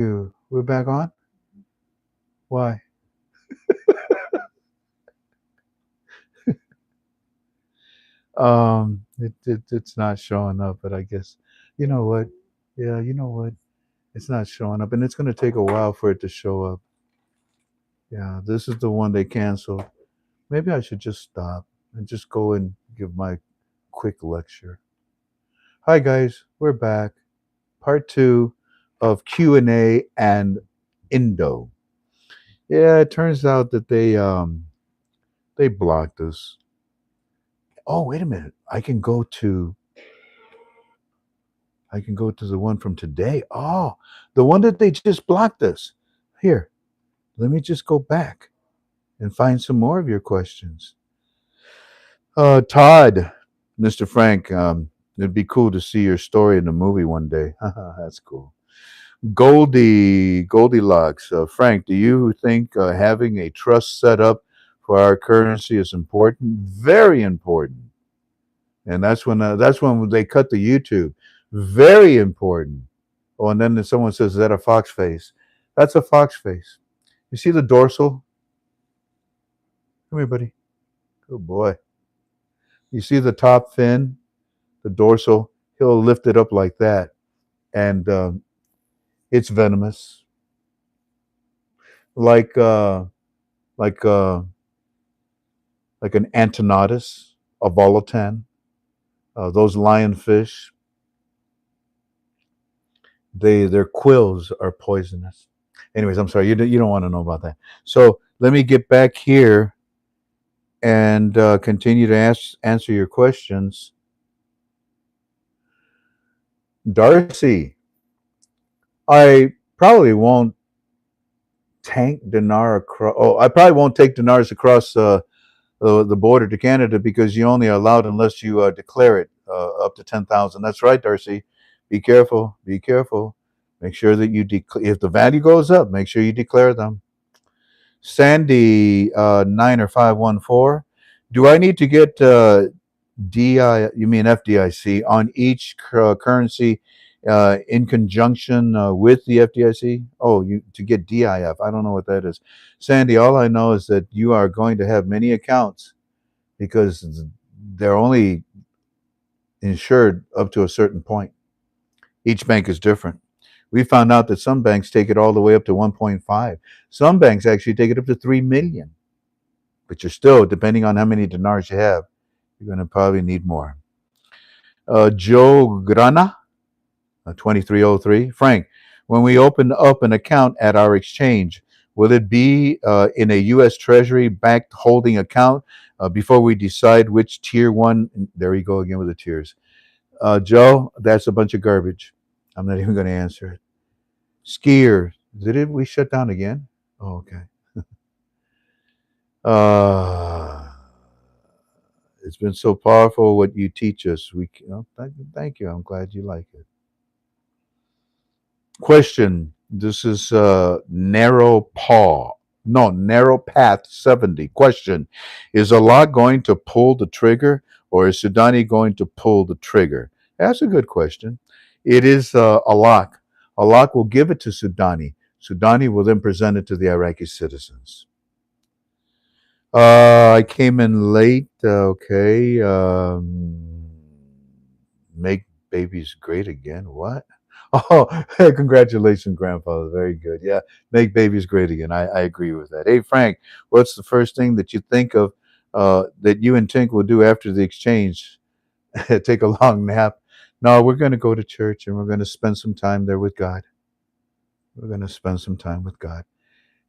We're back on? Why? It's not showing up, but I guess, you know what? Yeah, you know what? It's not showing up, and it's going to take a while for it to show up. Yeah, this is the one they canceled. Maybe I should just stop and just go and give my quick lecture. Hi guys, we're back. Part two of Q&A and Indo. Yeah, it turns out that they blocked us. Oh, wait a minute. I can go to the one from today. Oh, the one that they just blocked us. Here, let me just go back and find some more of your questions. Todd, Mr. Frank, it'd be cool to see your story in the movie one day. That's cool. Goldilocks, Frank, do you think having a trust set up for our currency is important? Very important. And that's when they cut the YouTube. Very important. Oh, and then someone says, "Is that a fox face?" That's a fox face. You see the dorsal? Come here, buddy. Good boy. You see the top fin, the dorsal? He'll lift it up like that, and it's venomous, like uh, like uh, like an Antonatus, a volatan. Those lionfish, their quills are poisonous. Anyways, I'm sorry. You don't want to know about that. So let me get back here and continue to answer your questions. Darcy, I probably won't tank dinar across. Oh, I probably won't take dinars across the border to Canada because you only are allowed unless you declare it up to 10,000. That's right, Darcy. Be careful. Be careful. Make sure that if the value goes up, make sure you declare them. Sandy 9 or 514. Do I need to get DI? You mean FDIC on each currency in conjunction with the FDIC? Oh, you to get DIF. I don't know what that is. Sandy, all I know is that you are going to have many accounts because they're only insured up to a certain point. Each bank is different. We found out that some banks take it all the way up to 1.5. Some banks actually take it up to 3 million. But you're still, depending on how many dinars you have, you're going to probably need more. Joe Grana, 2303. Frank, when we open up an account at our exchange, will it be in a U.S. Treasury backed holding account before we decide which tier one? There we go again with the tiers. Joe, that's a bunch of garbage. I'm not even going to answer it. Skier, we shut down again? Oh, okay. Uh, it's been so powerful what you teach us. Thank you. I'm glad you like it. Question. This is narrow path 70. Question. Is Allah going to pull the trigger or is Sudani going to pull the trigger? That's a good question. It is Allah. Allah will give it to Sudani. Sudani will then present it to the Iraqi citizens. I came in late. Okay. Make babies great again. What? Oh, congratulations, grandfather. Very good. Yeah, make babies great again. I agree with that. Hey, Frank, what's the first thing that you think of that you and Tink will do after the exchange? Take a long nap. No, we're going to go to church and we're going to spend some time there with God. We're going to spend some time with God.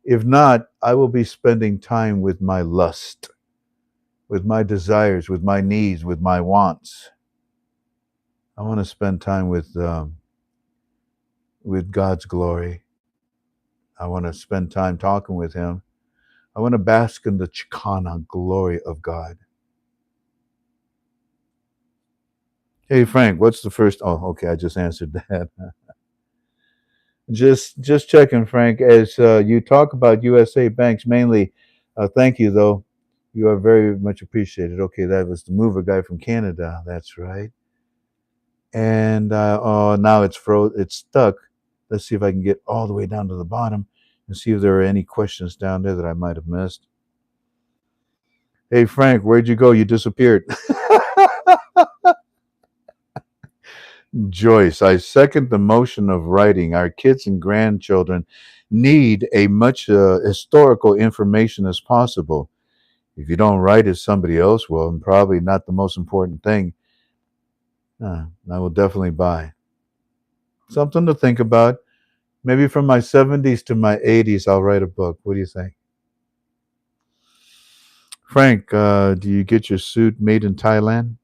If not, I will be spending time with my lust, with my desires, with my needs, with my wants. I want to spend time with God's glory. I want to spend time talking with Him. I want to bask in the Chicana glory of God. Hey Frank, what's the first? Oh, okay, I just answered that. just checking, Frank. As you talk about USA banks mainly, thank you though. You are very much appreciated. Okay, that was the mover guy from Canada. That's right. And oh, now it's stuck. Let's see if I can get all the way down to the bottom and see if there are any questions down there that I might have missed. Hey, Frank, where'd you go? You disappeared. Joyce, I second the motion of writing. Our kids and grandchildren need a much historical information as possible. If you don't write it, somebody else will, and probably not the most important thing. I will definitely buy. Something to think about. Maybe from my 70s to my 80s, I'll write a book. What do you think? Frank, do you get your suit made in Thailand?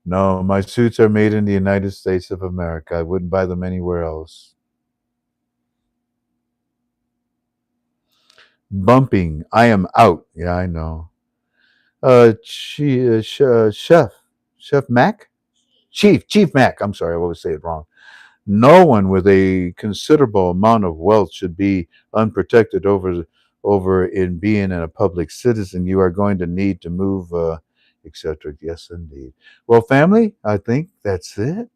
No, my suits are made in the United States of America. I wouldn't buy them anywhere else. Bumping. I am out. Yeah, I know. Chef Mac? Chief Mac. I'm sorry, I always say it wrong. No one with a considerable amount of wealth should be unprotected over in being a public citizen. You are going to need to move, etc. Yes, indeed. Well, family, I think that's it.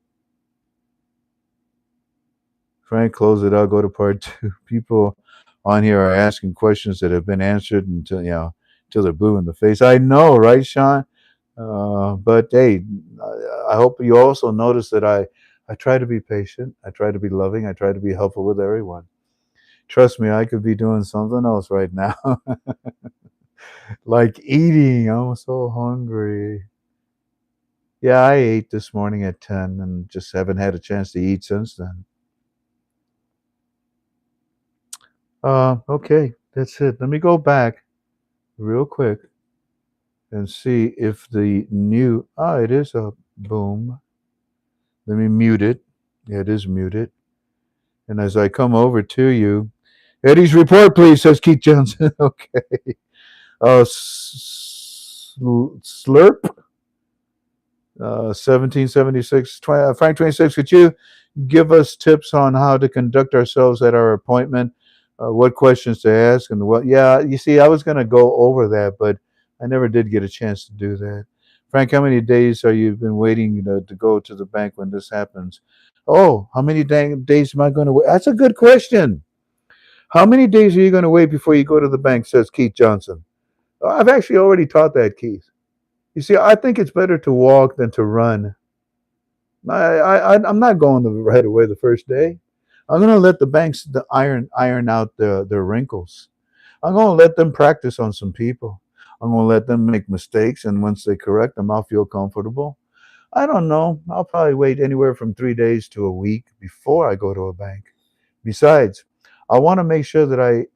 Frank, close it out. Go to part two. People on here are asking questions that have been answered until until they're blue in the face. I know, right, Sean? But hey, I hope you also notice that I try to be patient. I try to be loving. I try to be helpful with everyone. Trust me, I could be doing something else right now, like eating. I'm so hungry. Yeah, I ate this morning at 10 and just haven't had a chance to eat since then. Okay, that's it. Let me go back real quick and see if the new, it is a boom. Let me mute it. Yeah, it is muted. And as I come over to you, Eddie's report, please, says Keith Johnson. Okay. Slurp, 1776. Frank 26, could you give us tips on how to conduct ourselves at our appointment? What questions to ask and what? Yeah, you see, I was going to go over that, but I never did get a chance to do that. Frank, how many days are you been waiting to go to the bank when this happens? Oh, how many days am I going to wait? That's a good question. How many days are you going to wait before you go to the bank? Says Keith Johnson. I've actually already taught that, Keith. You see, I think it's better to walk than to run. I'm not going right away the first day. I'm going to let the banks iron out their wrinkles. I'm going to let them practice on some people. I'm going to let them make mistakes, and once they correct them, I'll feel comfortable. I don't know. I'll probably wait anywhere from 3 days to a week before I go to a bank. Besides, I want to make sure that I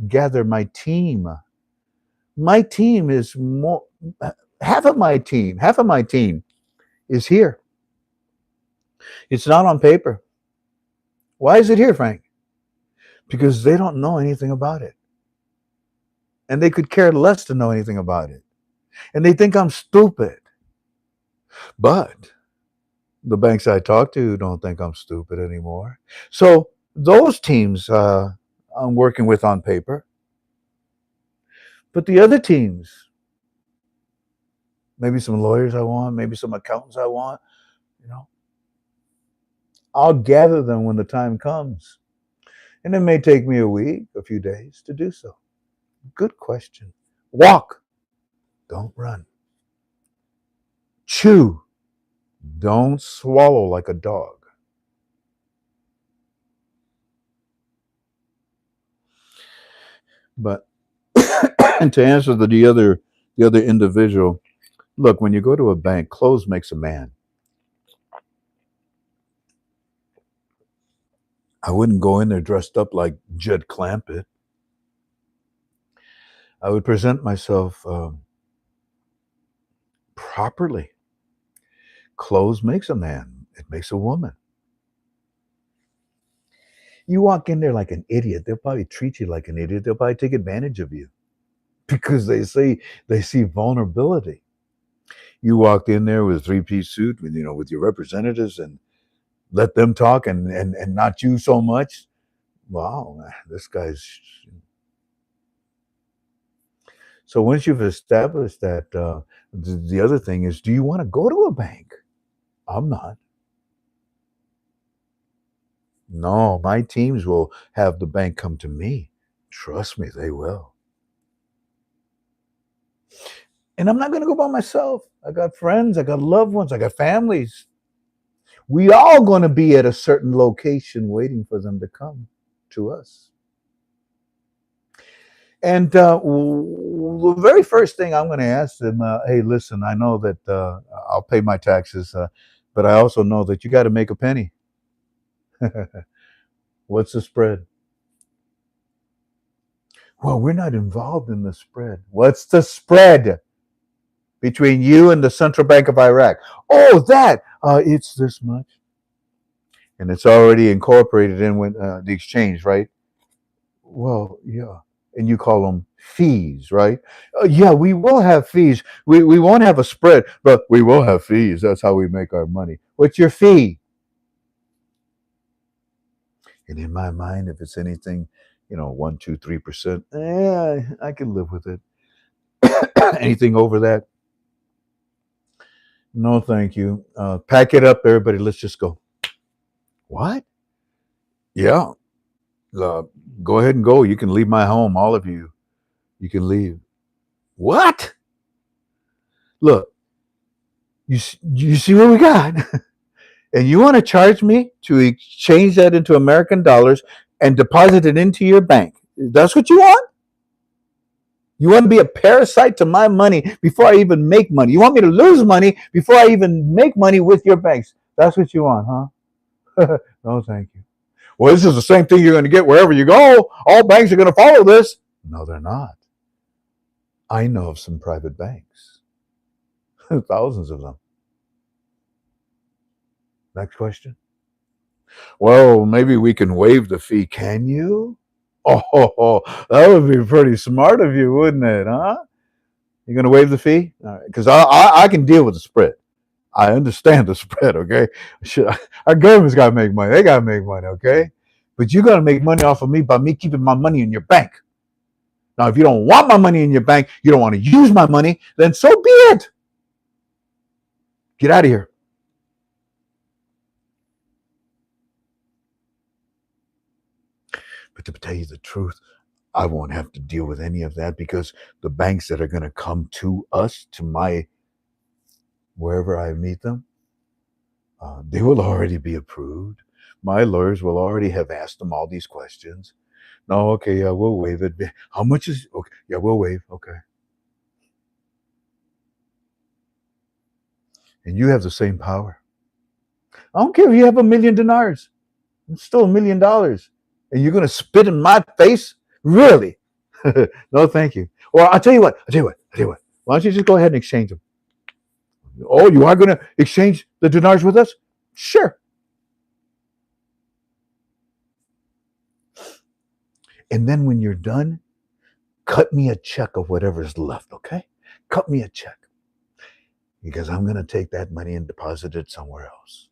gather my team. My team is more half of my team is here. It's not on paper. Why is it here, Frank? Because they don't know anything about it. And they could care less to know anything about it. And they think I'm stupid. But the banks I talk to don't think I'm stupid anymore. So those teams I'm working with on paper. But the other teams, maybe some lawyers I want, maybe some accountants I want, you know, I'll gather them when the time comes. And it may take me a week, a few days to do so. Good question. Walk, don't run. Chew, don't swallow like a dog. But and to answer the other individual, look, when you go to a bank, clothes makes a man. I wouldn't go in there dressed up like Judd Clampett. I would present myself properly. Clothes makes a man. It makes a woman. You walk in there like an idiot, they'll probably treat you like an idiot. They'll probably take advantage of you because they see vulnerability. You walked in there with a three-piece suit with with your representatives and let them talk and not you so much. Wow, this guy's. So once you've established that, the other thing is, do you want to go to a bank? I'm not. No, my teams will have the bank come to me. Trust me, they will. And I'm not going to go by myself. I got friends, I got loved ones, I got families. We all going to be at a certain location waiting for them to come to us. And the very first thing I'm going to ask them, hey, listen, I know that I'll pay my taxes, but I also know that you got to make a penny. What's the spread? Well, we're not involved in the spread. What's the spread between you and the Central Bank of Iraq? Oh, that. It's this much. And it's already incorporated in with the exchange, right? Well, yeah. And you call them fees, right? Yeah, we will have fees. We won't have a spread, but we will have fees. That's how we make our money. What's your fee? And in my mind, if it's anything, 1, 2, 3%, I can live with it. Anything over that, no, thank you. Pack it up, everybody. Let's just go. What? Yeah. Uh, Go ahead and go. You can leave my home, all of you. You can leave. What? Look, you see what we got? And you want to charge me to exchange that into American dollars and deposit it into your bank? That's what you want? You want to be a parasite to my money before I even make money? You want me to lose money before I even make money with your banks? That's what you want, huh? No, thank you. Well, this is the same thing you're going to get wherever you go. All banks are going to follow this. No, they're not. I know of some private banks, thousands of them. Next question. Well, maybe we can waive the fee. Can you? Oh, that would be pretty smart of you, wouldn't it? Huh? You're going to waive the fee? All right, because I can deal with the spread. I understand the spread. Okay, our government's got to make money. They got to make money. Okay, but you got to make money off of me by me keeping my money in your bank. Now, if you don't want my money in your bank, you don't want to use my money, then so be it. Get out of here. But to tell you the truth, I won't have to deal with any of that because the banks that are going to come to us, to my wherever I meet them, they will already be approved. My lawyers will already have asked them all these questions. No, okay, yeah, we'll waive it. How much is okay? Yeah, we'll waive. Okay. And you have the same power. I don't care if you have $1 million. It's still $1 million. And you're gonna spit in my face? Really? No, thank you. Well, I'll tell you what. Why don't you just go ahead and exchange them? Oh, you are gonna exchange the dinars with us? Sure. And then when you're done, cut me a check of whatever's left, okay? Cut me a check. Because I'm gonna take that money and deposit it somewhere else.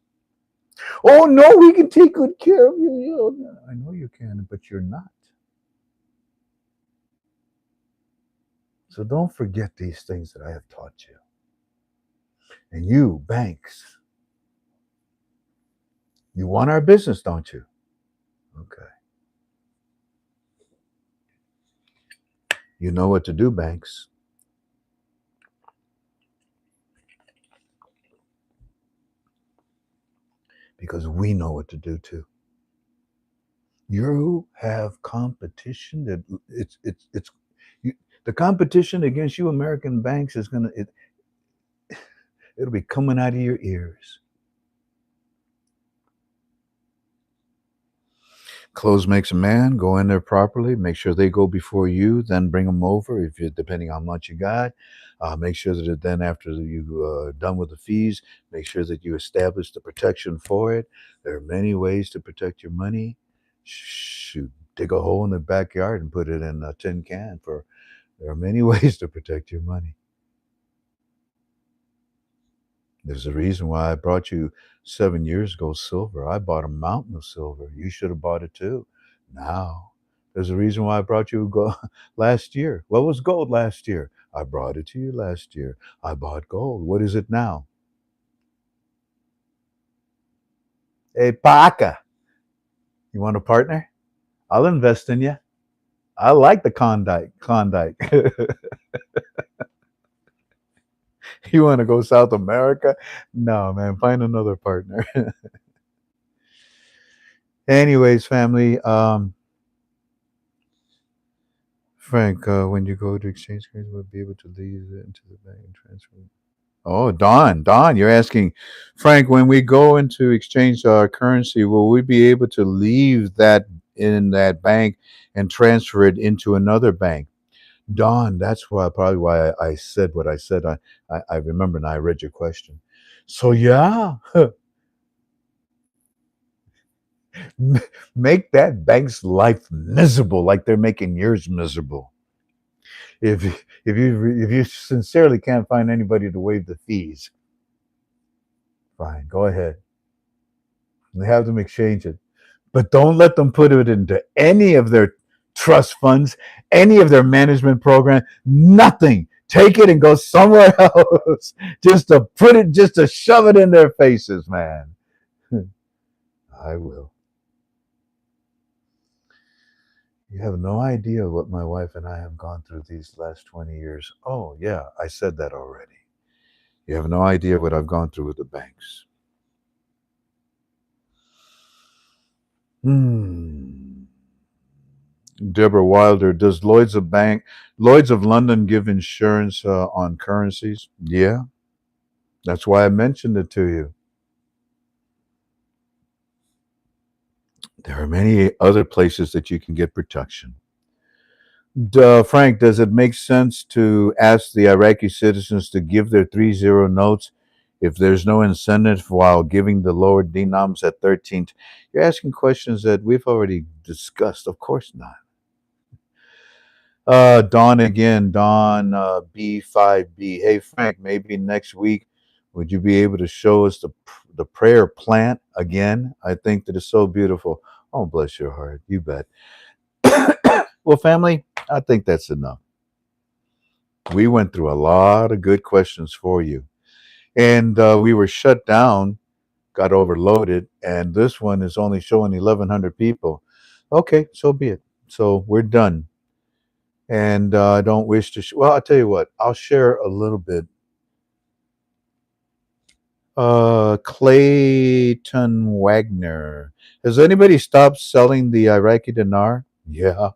Oh no, we can take good care of you. I know you can, but you're not. So don't forget these things that I have taught you. And you, banks, you want our business, don't you? Okay. You know what to do, banks. Because we know what to do too. You have competition that it's you, the competition against you American banks is it'll be coming out of your ears. Clothes makes a man. Go in there properly. Make sure they go before you. Then bring them over. If you depending on how much you got, make sure that then after you done with the fees, make sure that you establish the protection for it. There are many ways to protect your money. Shoot, dig a hole in the backyard and put it in a tin can. For there are many ways to protect your money. There's a reason why I brought you 7 years ago silver. I bought a mountain of silver. You should have bought it too. Now, there's a reason why I brought you gold last year. What was gold last year? I brought it to you last year. I bought gold. What is it now? A paca. You want a partner? I'll invest in you. I like the Klondike. Klondike. You want to go South America? No, man. Find another partner. Anyways, family. Frank, when you go to exchange currency, we'll be able to leave it into the bank and transfer it. Oh, Don, you're asking, Frank, when we go into exchange our currency, will we be able to leave that in that bank and transfer it into another bank? Don, that's why probably why I said what I said. I remember and I read your question. So yeah, make that bank's life miserable like they're making yours miserable. If you sincerely can't find anybody to waive the fees, fine, go ahead. They have them exchange it, but don't let them put it into any of their trust funds, any of their management program. Nothing. Take it and go somewhere else. Just to shove it in their faces, man. I will. You have no idea what my wife and I have gone through these last 20 years. Oh, yeah, I said that already. You have no idea what I've gone through with the banks. Hmm. Deborah Wilder, does Lloyd's of London give insurance on currencies? Yeah, that's why I mentioned it to you. There are many other places that you can get protection. Frank, does it make sense to ask the Iraqi citizens to give their 30 notes if there's no incentive while giving the lower denoms at 13? You're asking questions that we've already discussed. Of course not. Dawn again, Dawn B5B. Hey Frank, maybe next week would you be able to show us the prayer plant again? I think that is so beautiful. Oh, bless your heart. You bet. Well, family, I think that's enough. We went through a lot of good questions for you, and we were shut down, got overloaded, and this one is only showing 1,100 people. Okay, so be it. So we're done. And I don't wish to. Well, I'll tell you what. I'll share a little bit. Clayton Wagner. Has anybody stopped selling the Iraqi dinar? Yeah.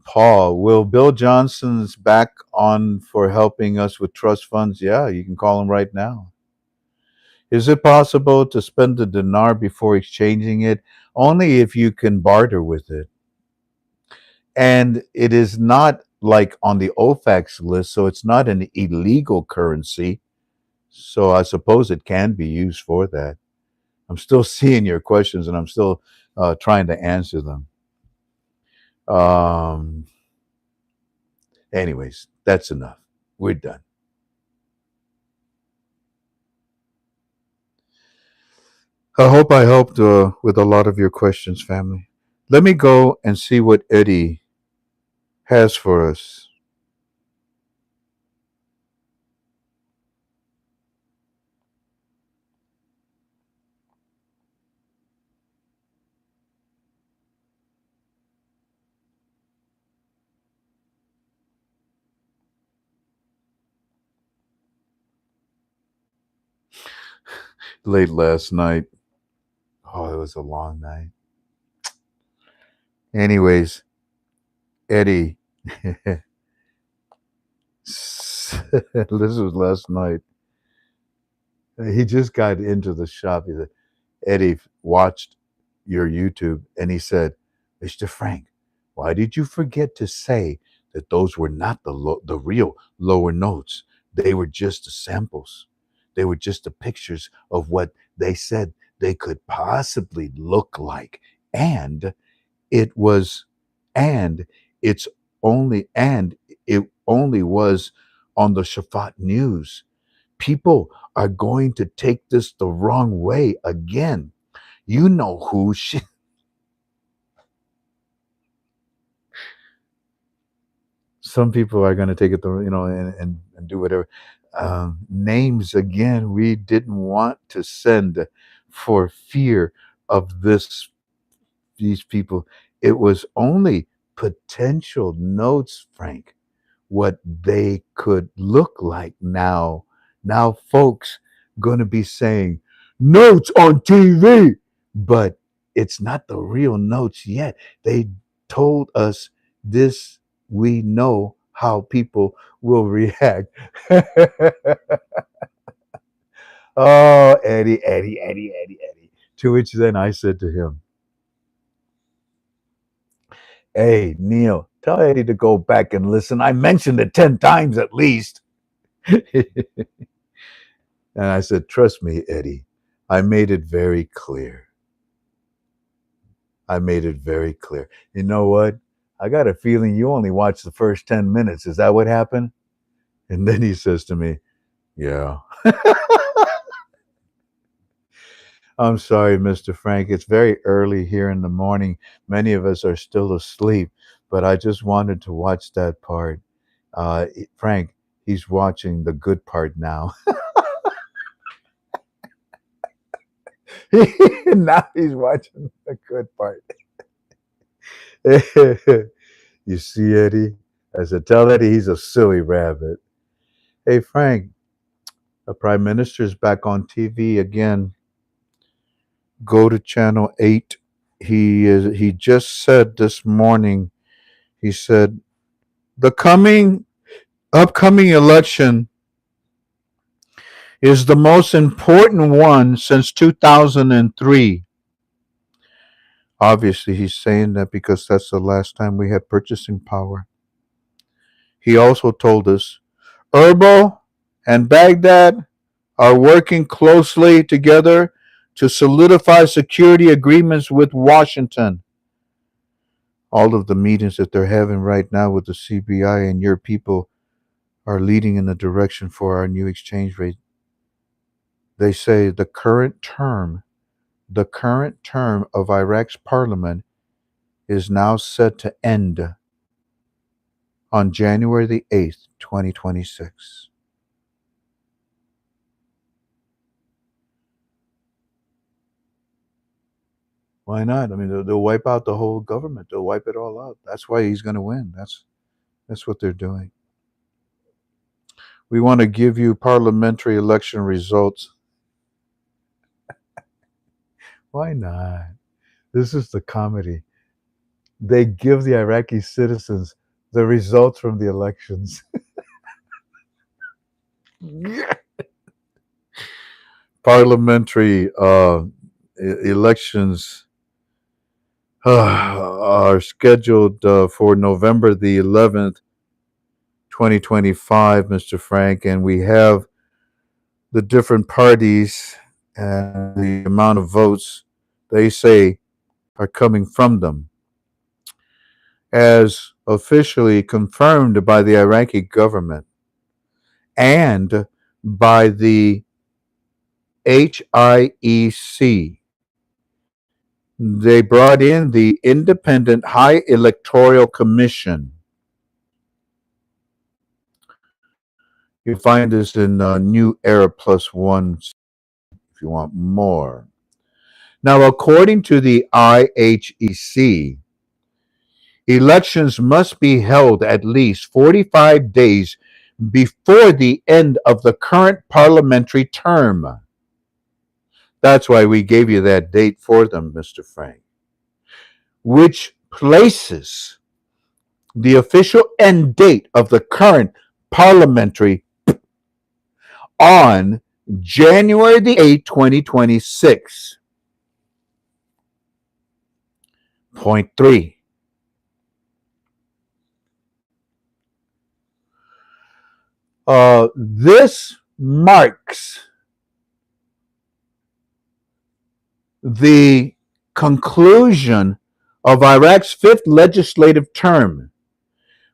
Paul, will Bill Johnson's back on for helping us with trust funds? Yeah, you can call him right now. Is it possible to spend the dinar before exchanging it? Only if you can barter with it. And it is not like on the OFAC list, so it's not an illegal currency. So I suppose it can be used for that. I'm still seeing your questions and I'm still trying to answer them. Um, anyways, that's enough. We're done. I hope I helped with a lot of your questions, family. Let me go and see what Eddie has for us. Late last night. Oh, it was a long night. Anyways, Eddie, this was last night. He just got into the shop. He said, Eddie watched your YouTube and he said, Mr. Frank, why did you forget to say that those were not the real lower notes? They were just the samples. They were just the pictures of what they said they could possibly look like. And it was, and it's and it only was on the Shafat News. People are going to take this the wrong way again. You know who she. Some people are going to take it the and do whatever. Names again. We didn't want to send for fear of these people. It was only potential notes, Frank, what they could look like now. Now, folks going to be saying notes on TV, but it's not the real notes yet. They told us this, we know how people will react. Oh, Eddie, Eddie, Eddie, Eddie, Eddie. To which then I said to him, hey, Neil, tell Eddie to go back and listen. I mentioned it 10 times at least. And I said, trust me, Eddie, I made it very clear. I made it very clear. You know what? I got a feeling you only watched the first 10 minutes. Is that what happened? And then he says to me, yeah. I'm sorry, Mr. Frank. It's very early here in the morning. Many of us are still asleep, but I just wanted to watch that part. Frank, he's watching the good part now. Now he's watching the good part. You see, Eddie? I said, tell Eddie he's a silly rabbit. Hey, Frank, the Prime Minister's back on TV again. Go to channel 8. He just said this morning, he said, the upcoming election is the most important one since 2003. Obviously, he's saying that because that's the last time we had purchasing power. He also told us Erbil and Baghdad are working closely together to solidify security agreements with Washington. All of the meetings that they're having right now with the CBI and your people are leading in the direction for our new exchange rate. They say the current term of Iraq's parliament is now set to end on January the 8th, 2026. Why not? I mean, they'll wipe out the whole government. They'll wipe it all out. That's why he's going to win. That's what they're doing. We want to give you parliamentary election results. Why not? This is the comedy. They give the Iraqi citizens the results from the elections. Parliamentary elections are scheduled for November the 11th, 2025, Mr. Frank, and we have the different parties and the amount of votes they say are coming from them. As officially confirmed by the Iraqi government and by the HIEC, they brought in the Independent High Electoral Commission. You find this in New Era Plus One if you want more. Now, according to the IHEC, elections must be held at least 45 days before the end of the current parliamentary term. That's why we gave you that date for them, Mr. Frank, which places the official end date of the current parliamentary on January the 8th, 2026. Point 3. This marks the conclusion of Iraq's fifth legislative term,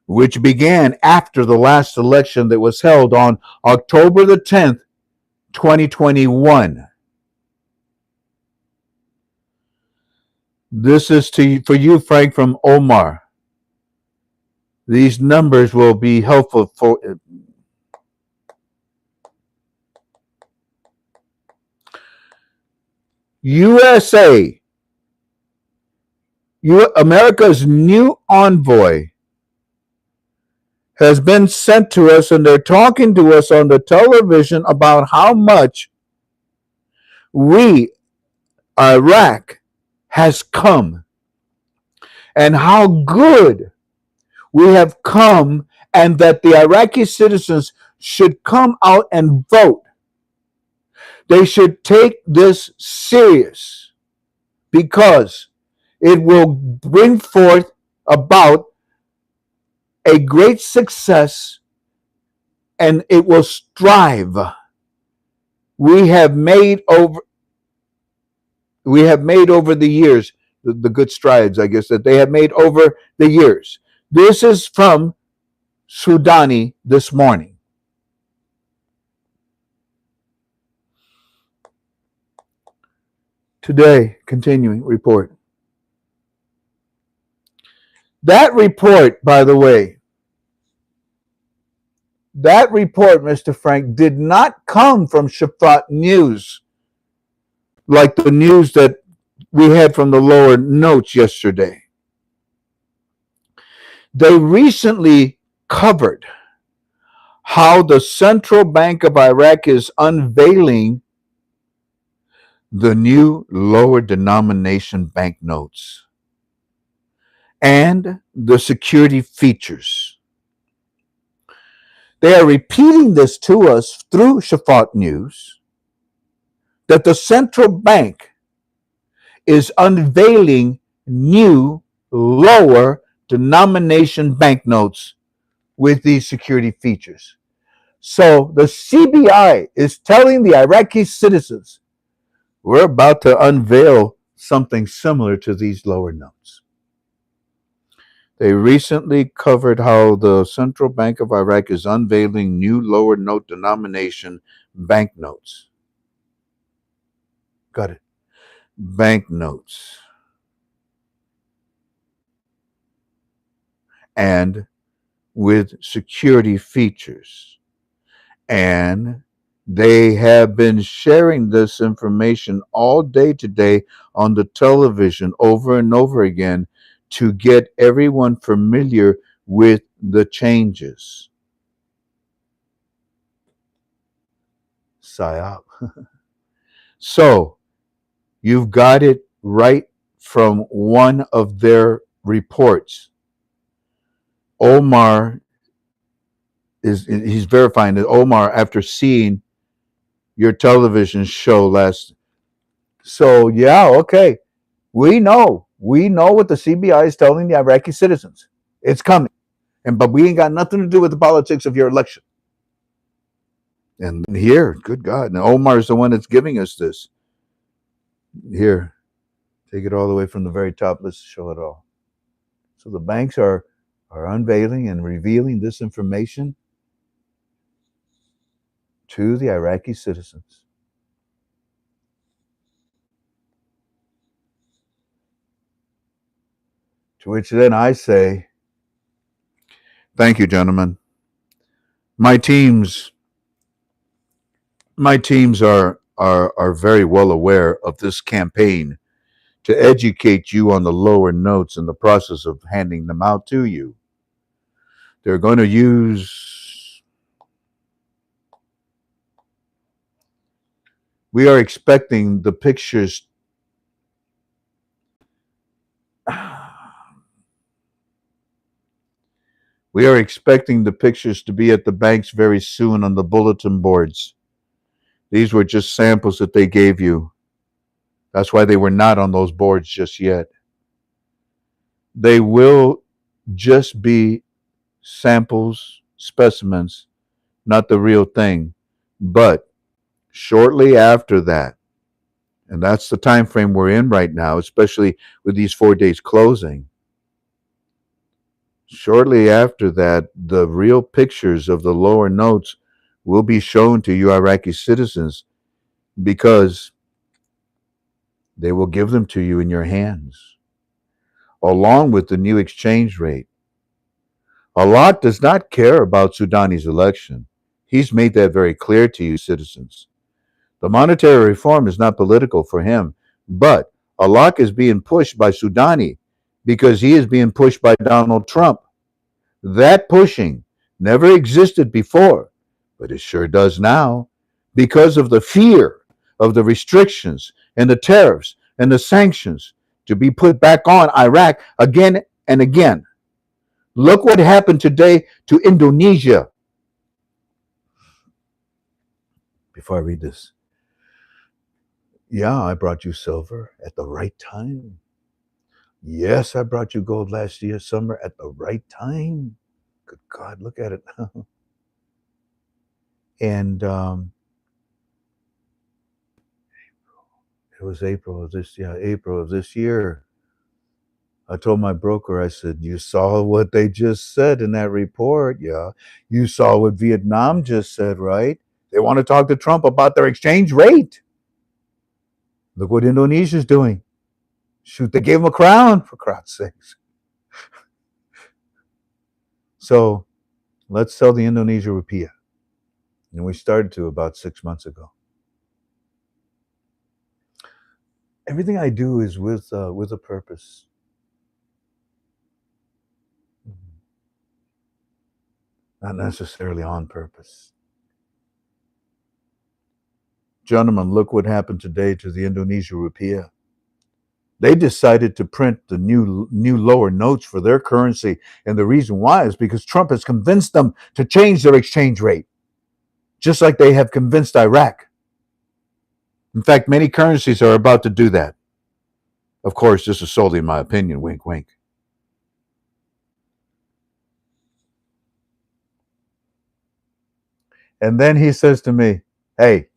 which began after the last election that was held on October the 10th, 2021. This is for you, Frank, from Omar. These numbers will be helpful for. USA, America's new envoy, has been sent to us, and they're talking to us on the television about how much we, Iraq, has come and how good we have come, and that the Iraqi citizens should come out and vote. They should take this serious because it will bring forth about a great success, and it will strive. We have made over the years the good strides, I guess, that they have made over the years. This is from Sudani this morning. Today, continuing report. That report, by the way, Mr. Frank, did not come from Shafat News, like the news that we had from the lower notes yesterday. They recently covered how the Central Bank of Iraq is unveiling the new lower denomination banknotes and the security features. They are repeating this to us through Shafat News, that the central bank is unveiling new lower denomination banknotes with these security features. So the CBI is telling the Iraqi citizens, we're about to unveil something similar to these lower notes. They recently covered how the Central Bank of Iraq is unveiling new lower note denomination banknotes. Got it. Banknotes. And with security features. And they have been sharing this information all day today on the television over and over again to get everyone familiar with the changes. PSYOP. So, you've got it right from one of their reports. Omar he's verifying that Omar, after seeing your television show last. So, yeah, okay. We know what the CBI is telling the Iraqi citizens. It's coming. But we ain't got nothing to do with the politics of your election. And here, good God. Now, Omar is the one that's giving us this. Here, take it all the way from the very top. Let's show it all. So the banks are unveiling and revealing this information to the Iraqi citizens. To which then I say, thank you, gentlemen. My teams are very well aware of this campaign to educate you on the lower notes in the process of handing them out to you. They're going to use. We are expecting the pictures. We are expecting the pictures to be at the banks very soon on the bulletin boards. These were just samples that they gave you. That's why they were not on those boards just yet. They will just be samples, specimens, not the real thing. But shortly after that, and that's the time frame we're in right now, especially with these 4 days closing, shortly after that, the real pictures of the lower notes will be shown to you Iraqi citizens, because they will give them to you in your hands, along with the new exchange rate. Allah does not care about Sudani's election. He's made that very clear to you, citizens. The monetary reform is not political for him. But Iraq is being pushed by Sudani because he is being pushed by Donald Trump. That pushing never existed before, but it sure does now because of the fear of the restrictions and the tariffs and the sanctions to be put back on Iraq again and again. Look what happened today to Indonesia. Before I read this, yeah, I brought you silver at the right time. Yes, I brought you gold last year, summer, at the right time. Good God, look at it now. And it was April of this year. I told my broker, I said, you saw what they just said in that report. Yeah. You saw what Vietnam just said, right? They want to talk to Trump about their exchange rate. Look what Indonesia's doing. Shoot, they gave him a crown, for God's sakes. So let's sell the Indonesia rupiah. And we started to about 6 months ago. Everything I do is with a purpose. Not necessarily on purpose. Gentlemen, look what happened today to the Indonesia rupiah. They decided to print the new lower notes for their currency, and the reason why is because Trump has convinced them to change their exchange rate, just like they have convinced Iraq. In fact, many currencies are about to do that. Of course, this is solely my opinion, wink, wink. And then he says to me, hey,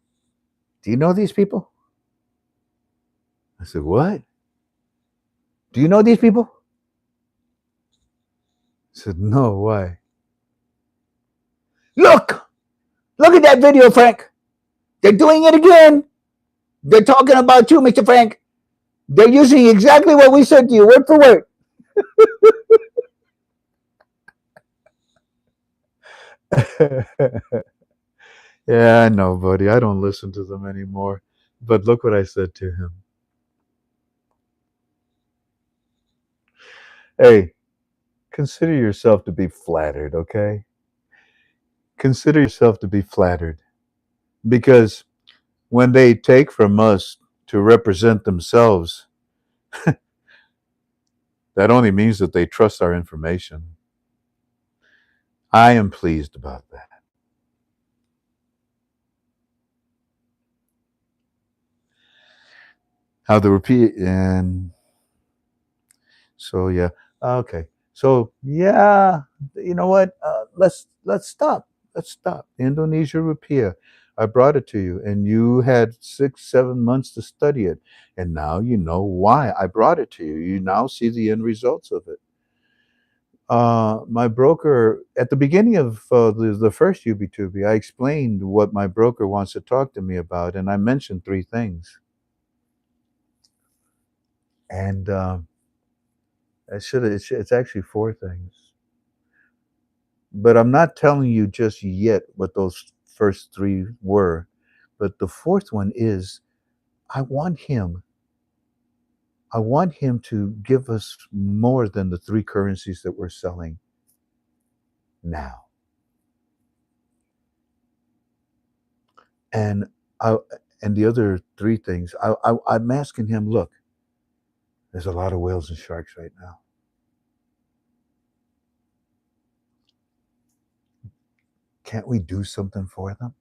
do you know these people? I said, what? Do you know these people? I said, no, why? Look at that video, Frank. They're doing it again. They're talking about you, Mr. Frank. They're using exactly what we said to you, word for word. Yeah, I know, buddy. I don't listen to them anymore. But look what I said to him. Hey, consider yourself to be flattered, okay? Consider yourself to be flattered. Because when they take from us to represent themselves, that only means that they trust our information. I am pleased about that. How the repeat and so yeah, okay. So yeah, you know what? Let's stop. Let's stop. Indonesia rupiah. I brought it to you, and you had 6, 7 months to study it, and now you know why I brought it to you. You now see the end results of it. My broker at the beginning of the first UB2B, I explained what my broker wants to talk to me about, and I mentioned 3 things. And it's actually 4 things. But I'm not telling you just yet what those first 3 were. But the 4th one is I want him to give us more than the 3 currencies that we're selling now. And the other 3 things, I'm asking him, look, there's a lot of whales and sharks right now. Can't we do something for them?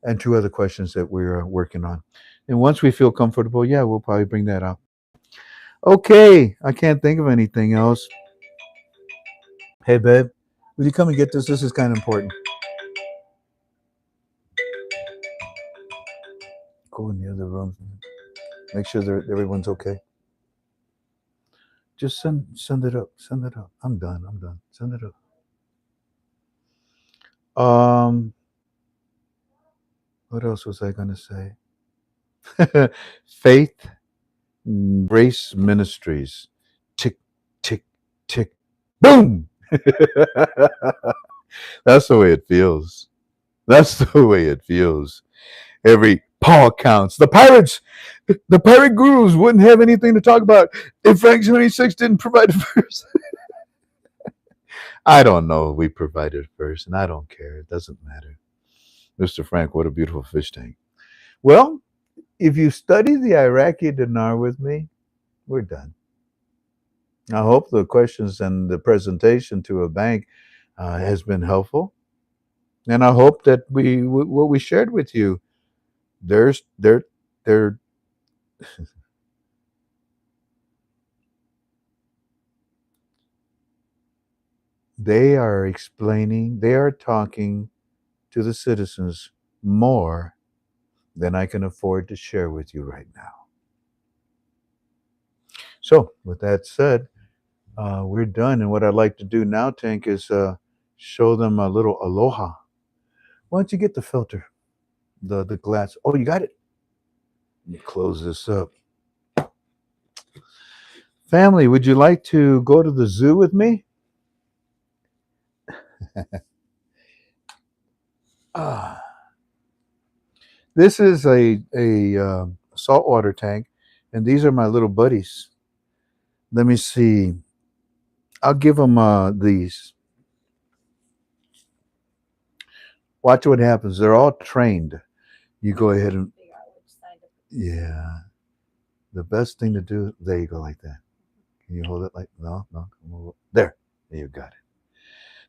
And 2 other questions that we're working on. And once we feel comfortable, yeah, we'll probably bring that up. Okay, I can't think of anything else. Hey, babe, will you come and get this? This is kind of important. Go in the other room. Make sure that everyone's okay. Just send it up. Send it up. I'm done. Send it up. What else was I going to say? Faith Grace Ministries. Tick, tick, tick, boom. That's the way it feels. That's the way it feels. Every paw counts. The pirate gurus wouldn't have anything to talk about if Frank26 didn't provide it first. I don't know. We provided first, and I don't care. It doesn't matter. Mr. Frank, what a beautiful fish tank. Well, if you study the Iraqi dinar with me, we're done. I hope the questions and the presentation to a bank has been helpful, and I hope that what we shared with you, there's there they are explaining, they are talking to the citizens more than I can afford to share with you right now. So, with that said, we're done. And what I'd like to do now, Tank, is show them a little aloha. Why don't you get the filter, the glass? Oh, you got it. Let me close this up. Family, would you like to go to the zoo with me? Ah, this is a saltwater tank, and these are my little buddies. Let me see. I'll give them these. Watch what happens. They're all trained. You go ahead and yeah. The best thing to do. There you go, like that. Can you hold it like no? There. You got it.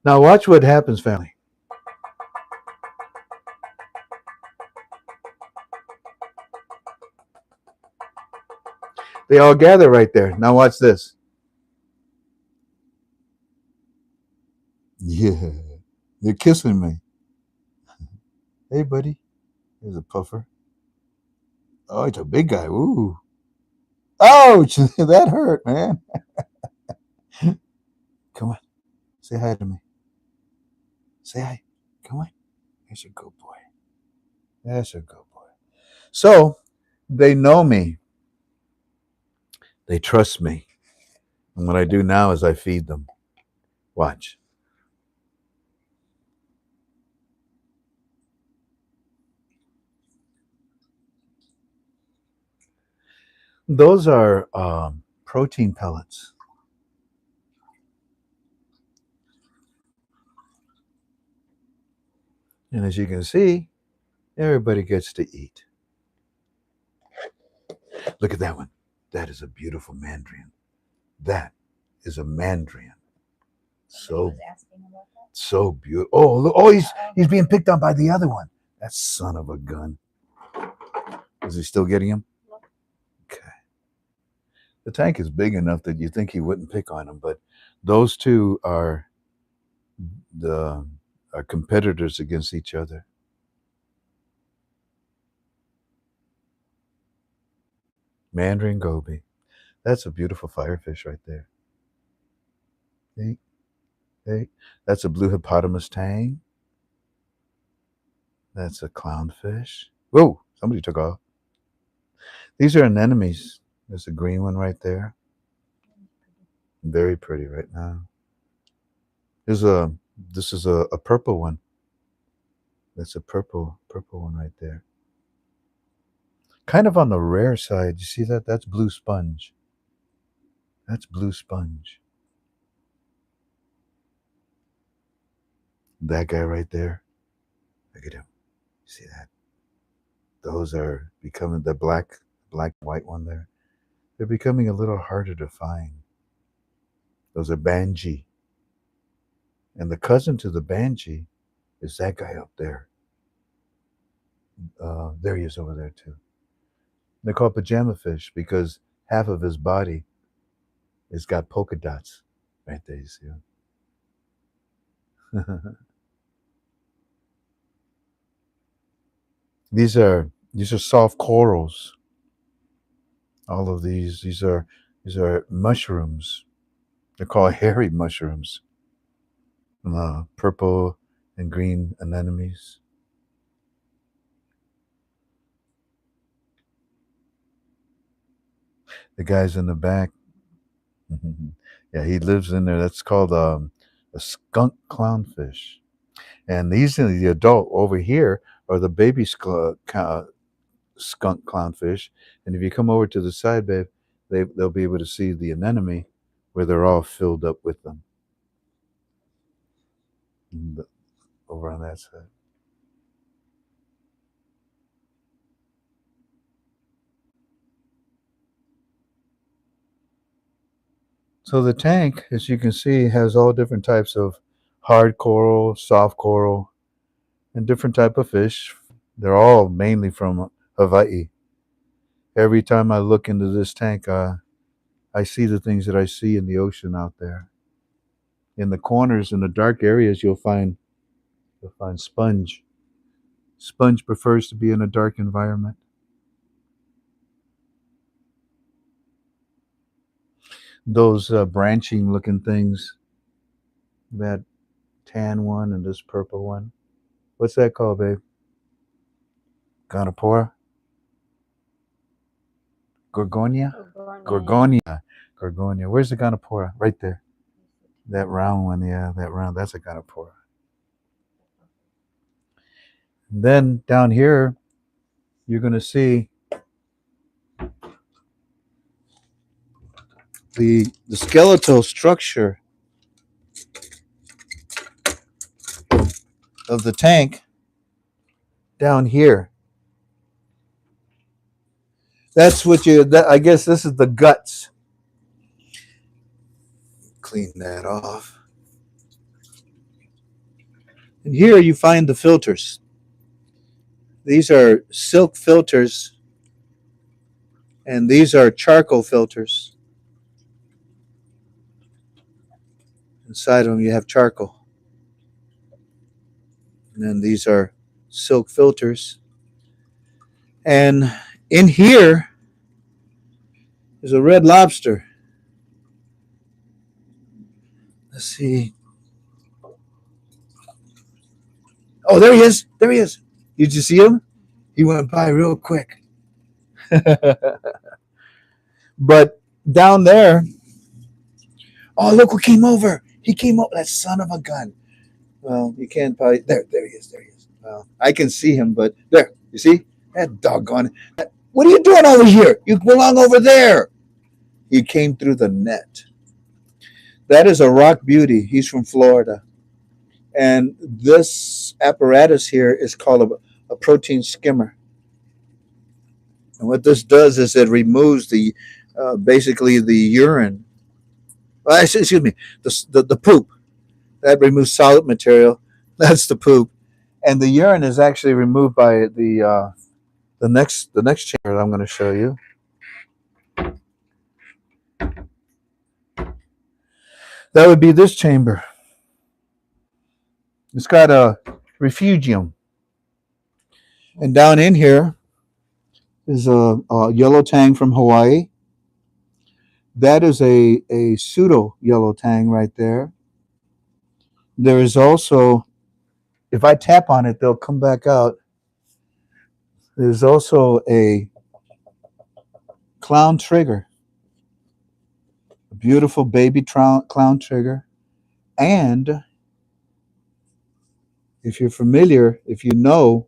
Now watch what happens, family. They all gather right there. Now watch this. Yeah, they're kissing me. Hey, buddy. Here's a puffer. Oh, it's a big guy. Ooh. Ouch! That hurt, man. Come on. Say hi to me. Say hi. Come on. There's a good boy. That's a good boy. So they know me. They trust me. And what I do now is I feed them. Watch. Those are protein pellets. And as you can see, everybody gets to eat. Look at that one. That is a beautiful mandarin. That is a mandarin. So beautiful. Oh, look, oh, he's being picked on by the other one. That son of a gun. Is he still getting him? Okay. The tank is big enough that you think he wouldn't pick on him, but those two are the are competitors against each other. Mandarin goby. That's a beautiful firefish right there. Hey, hey. That's a blue hippopotamus tang. That's a clownfish. Whoa, somebody took off. These are anemones. There's a green one right there. Very pretty right now. This is a purple one. That's a purple one right there. Kind of on the rare side. You see that? That's blue sponge. That's blue sponge. That guy right there. Look at him. See that? Those are becoming the black white one there. They're becoming a little harder to find. Those are banji. And the cousin to the banji is that guy up there. There he is over there too. They're called pajama fish because half of his body has got polka dots right there. You see them? These are soft corals. All of these are mushrooms. They're called hairy mushrooms. Purple and green anemones. The guy's in the back. Yeah, he lives in there. That's called a skunk clownfish. And these are the adult. Over here are the baby skunk clownfish. And if you come over to the side, babe, they'll be able to see the anemone where they're all filled up with them. Over on that side. So the tank, as you can see, has all different types of hard coral, soft coral, and different type of fish. They're all mainly from Hawaii. Every time I look into this tank, I see the things that I see in the ocean out there. In the corners, in the dark areas, you'll find sponge. Sponge prefers to be in a dark environment. Those branching looking things, that tan one and this purple one. What's that called, babe? Gonopora? Gorgonia? Gorgonia. Gorgonia. Where's the Gonopora? Right there. That round one, yeah, that round. That's a Gonopora. And then down here, you're going to see the skeletal structure of the tank down here. That's what I guess this is the guts. Clean that off. And here you find the filters. These are silk filters, and these are charcoal filters. Inside of them you have charcoal. And then these are silk filters. And in here is a red lobster. Let's see. Oh, there he is. There he is. Did you see him? He went by real quick. But down there, oh, look who came over. He came over. That son of a gun. Well, you can't probably. There he is. There he is. Well, I can see him, but there. You see? That doggone. What are you doing over here? You belong over there. He came through the net. That is a rock beauty. He's from Florida. And this apparatus here is called a protein skimmer. And what this does is it removes the basically the urine. Excuse me, the poop. That removes solid material. That's the poop, and the urine is actually removed by the next chamber I'm going to show you. That would be this chamber. It's got a refugium, and down in here is a yellow tang from Hawaii. That is a pseudo yellow tang right there. There is also, if I tap on it, they'll come back out. There's also a clown trigger, a beautiful baby clown trigger. And if you're familiar, if you know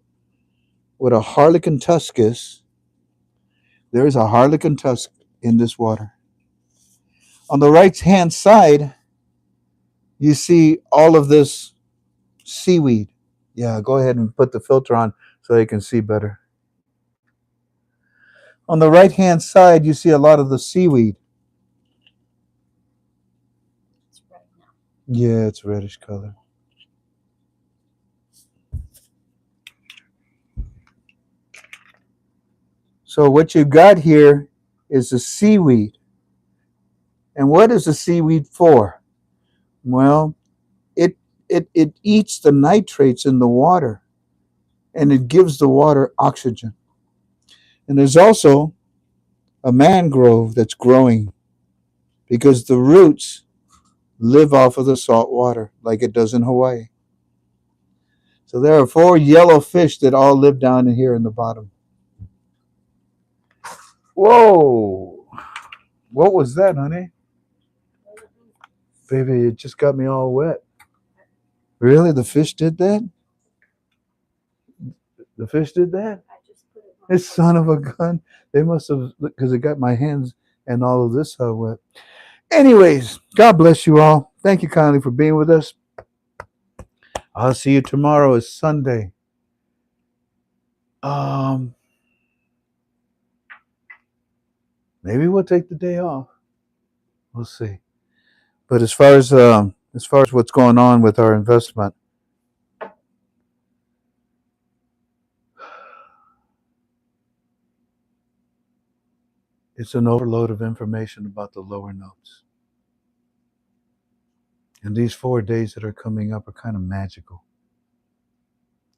what a harlequin tusk is, there is a harlequin tusk in this water. On the right-hand side, you see all of this seaweed. Yeah, go ahead and put the filter on so they can see better. On the right-hand side, you see a lot of the seaweed. It's red now. Yeah, it's reddish color. So what you've got here is the seaweed. And what is the seaweed for? Well, it eats the nitrates in the water, and it gives the water oxygen. And there's also a mangrove that's growing because the roots live off of the salt water like it does in Hawaii. So there are 4 yellow fish that all live down in here in the bottom. Whoa! What was that, honey? Baby, it just got me all wet. Really? The fish did that? The fish did that? It's son of a gun. They must have, because it got my hands and all of this wet. Anyways, God bless you all. Thank you kindly for being with us. I'll see you tomorrow. It's Sunday. Maybe we'll take the day off. We'll see. But as far as what's going on with our investment, it's an overload of information about the lower notes. And these 4 days that are coming up are kind of magical.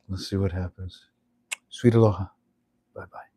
Let's see what happens. Sweet aloha. Bye-bye.